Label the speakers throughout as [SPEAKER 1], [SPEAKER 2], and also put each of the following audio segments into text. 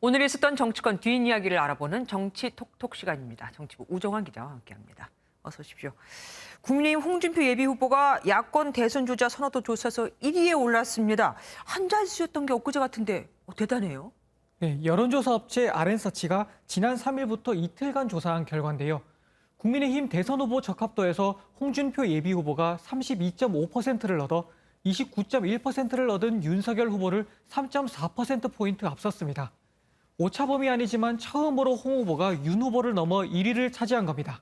[SPEAKER 1] 오늘 있었던 정치권 뒷이야기를 알아보는 정치 톡톡 시간입니다. 정치부 우정환 기자와 함께합니다. 어서 오십시오. 국민의힘 홍준표 예비후보가 야권 대선 주자 선호도 조사에서 1위에 올랐습니다. 한 자릿수였던 게 엊그제 같은데 대단해요.
[SPEAKER 2] 네, 여론조사 업체 RN서치가 지난 3일부터 이틀간 조사한 결과인데요. 국민의힘 대선 후보 적합도에서 홍준표 예비후보가 32.5%를 얻어 29.1%를 얻은 윤석열 후보를 3.4%포인트 앞섰습니다. 오차 범위 아니지만 처음으로 홍 후보가 윤 후보를 넘어 1위를 차지한 겁니다.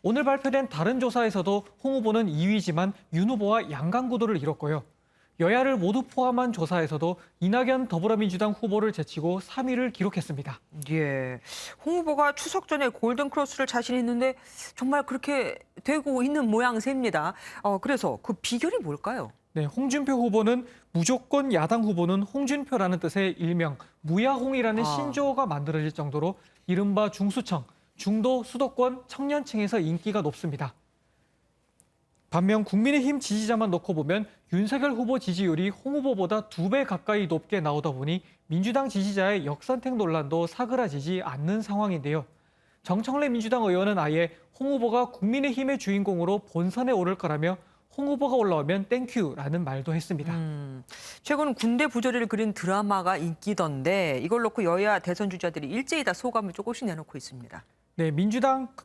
[SPEAKER 2] 오늘 발표된 다른 조사에서도 홍 후보는 2위지만 윤 후보와 양강 구도를 이뤘고요. 여야를 모두 포함한 조사에서도 이낙연 더불어민주당 후보를 제치고 3위를 기록했습니다.
[SPEAKER 1] 예, 홍 후보가 추석 전에 골든크로스를 자신했는데 정말 그렇게 되고 있는 모양새입니다. 그래서 그 비결이 뭘까요?
[SPEAKER 2] 네, 홍준표 후보는 무조건 야당 후보는 홍준표라는 뜻의 일명 무야홍이라는 신조어가 만들어질 정도로 이른바 중수청, 중도, 수도권, 청년층에서 인기가 높습니다. 반면 국민의힘 지지자만 놓고 보면 윤석열 후보 지지율이 홍 후보보다 2배 가까이 높게 나오다 보니 민주당 지지자의 역선택 논란도 사그라지지 않는 상황인데요. 정청래 민주당 의원은 아예 홍 후보가 국민의힘의 주인공으로 본선에 오를 거라며 홍 후보가 올라오면 땡큐라는 말도 했습니다.
[SPEAKER 1] 최근 군대 부조리를 그린 드라마가 인기던데 이걸 놓고 여야 대선 주자들이 일제히 다 소감을 조금씩 내놓고 있습니다.
[SPEAKER 2] 네,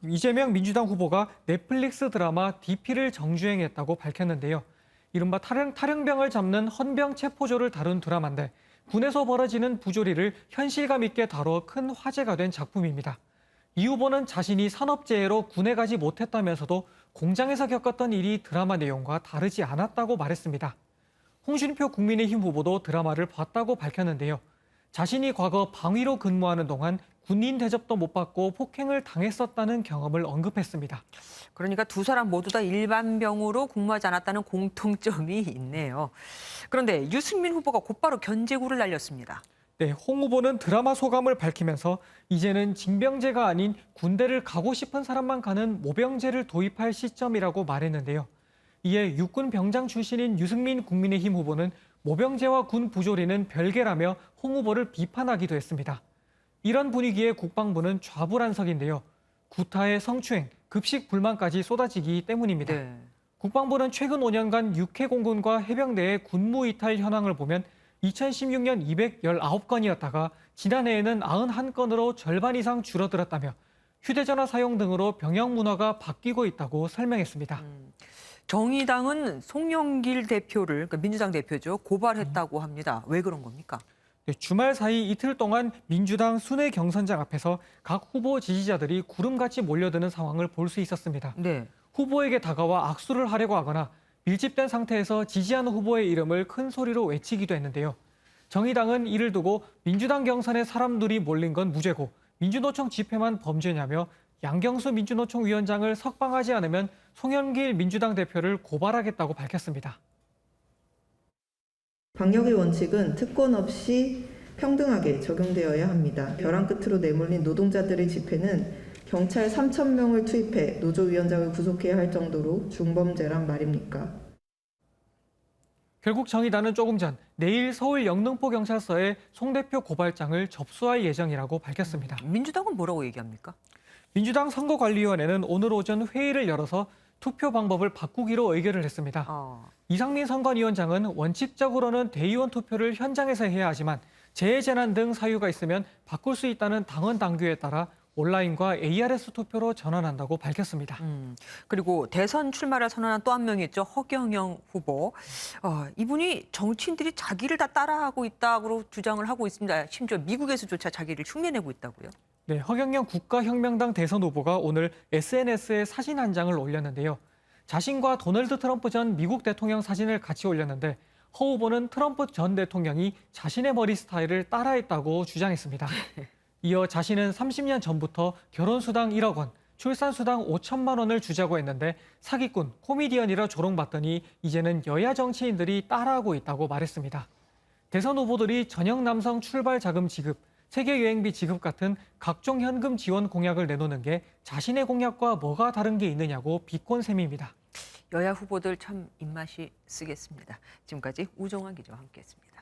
[SPEAKER 2] 이재명 민주당 후보가 넷플릭스 드라마 DP를 정주행했다고 밝혔는데요. 이른바 탈영병을 잡는 헌병체포조를 다룬 드라마인데 군에서 벌어지는 부조리를 현실감 있게 다뤄 큰 화제가 된 작품입니다. 이 후보는 자신이 산업재해로 군에 가지 못했다면서도 공장에서 겪었던 일이 드라마 내용과 다르지 않았다고 말했습니다. 홍준표 국민의힘 후보도 드라마를 봤다고 밝혔는데요. 자신이 과거 방위로 근무하는 동안 군인 대접도 못 받고 폭행을 당했었다는 경험을 언급했습니다.
[SPEAKER 1] 그러니까 두 사람 모두 다 일반병으로 근무하지 않았다는 공통점이 있네요. 그런데 유승민 후보가 곧바로 견제구를 날렸습니다.
[SPEAKER 2] 네, 홍 후보는 드라마 소감을 밝히면서 이제는 징병제가 아닌 군대를 가고 싶은 사람만 가는 모병제를 도입할 시점이라고 말했는데요. 이에 육군 병장 출신인 유승민 국민의힘 후보는 모병제와 군 부조리는 별개라며 홍 후보를 비판하기도 했습니다. 이런 분위기에 국방부는 좌불안석인데요. 구타의 성추행, 급식 불만까지 쏟아지기 때문입니다.
[SPEAKER 1] 네.
[SPEAKER 2] 국방부는 최근 5년간 육해 공군과 해병대의 군무 이탈 현황을 보면 2016년 219건이었다가 지난해에는 91건으로 절반 이상 줄어들었다며 휴대전화 사용 등으로 병영 문화가 바뀌고 있다고 설명했습니다.
[SPEAKER 1] 정의당은 송영길 대표를, 그러니까 민주당 대표죠, 고발했다고 합니다. 왜 그런 겁니까?
[SPEAKER 2] 네, 주말 사이 이틀 동안 민주당 순회 경선장 앞에서 각 후보 지지자들이 구름같이 몰려드는 상황을 볼 수 있었습니다.
[SPEAKER 1] 네.
[SPEAKER 2] 후보에게 다가와 악수를 하려고 하거나 밀집된 상태에서 지지하는 후보의 이름을 큰 소리로 외치기도 했는데요. 정의당은 이를 두고 민주당 경선에 사람들이 몰린 건 무죄고 민주노총 집회만 범죄냐며 양경수 민주노총 위원장을 석방하지 않으면 송영길 민주당 대표를 고발하겠다고 밝혔습니다.
[SPEAKER 3] 방역의 원칙은 특권 없이 평등하게 적용되어야 합니다. 벼랑 끝으로 내몰린 노동자들의 집회는 경찰 3,000명을 투입해 노조위원장을 구속해야 할 정도로 중범죄란 말입니까?
[SPEAKER 2] 결국 정의당은 조금 전 내일 서울 영등포경찰서에 송 대표 고발장을 접수할 예정이라고 밝혔습니다.
[SPEAKER 1] 민주당은 뭐라고 얘기합니까?
[SPEAKER 2] 민주당 선거관리위원회는 오늘 오전 회의를 열어서 투표 방법을 바꾸기로 의결을 했습니다. 이상민 선관위원장은 원칙적으로는 대의원 투표를 현장에서 해야 하지만 재해재난 등 사유가 있으면 바꿀 수 있다는 당원 당규에 따라 온라인과 ARS 투표로 전환한다고 밝혔습니다.
[SPEAKER 1] 그리고 대선 출마를 선언한 또 한 명이 있죠. 허경영 후보. 이분이 정치인들이 자기를 다 따라하고 있다고 주장을 하고 있습니다. 심지어 미국에서조차 자기를 흉내내고 있다고요.
[SPEAKER 2] 네, 허경영 국가혁명당 대선 후보가 오늘 SNS에 사진 한 장을 올렸는데요. 자신과 도널드 트럼프 전 미국 대통령 사진을 같이 올렸는데 허 후보는 트럼프 전 대통령이 자신의 머리 스타일을 따라했다고 주장했습니다. 이어 자신은 30년 전부터 결혼수당 1억 원, 출산수당 5천만 원을 주자고 했는데 사기꾼, 코미디언이라 조롱받더니 이제는 여야 정치인들이 따라하고 있다고 말했습니다. 대선 후보들이 전역 남성 출발 자금 지급, 세계여행비 지급 같은 각종 현금 지원 공약을 내놓는 게 자신의 공약과 뭐가 다른 게 있느냐고 비꼰 셈입니다.
[SPEAKER 1] 여야 후보들 참 입맛이 쓰겠습니다. 지금까지 우정환 기자와 함께했습니다.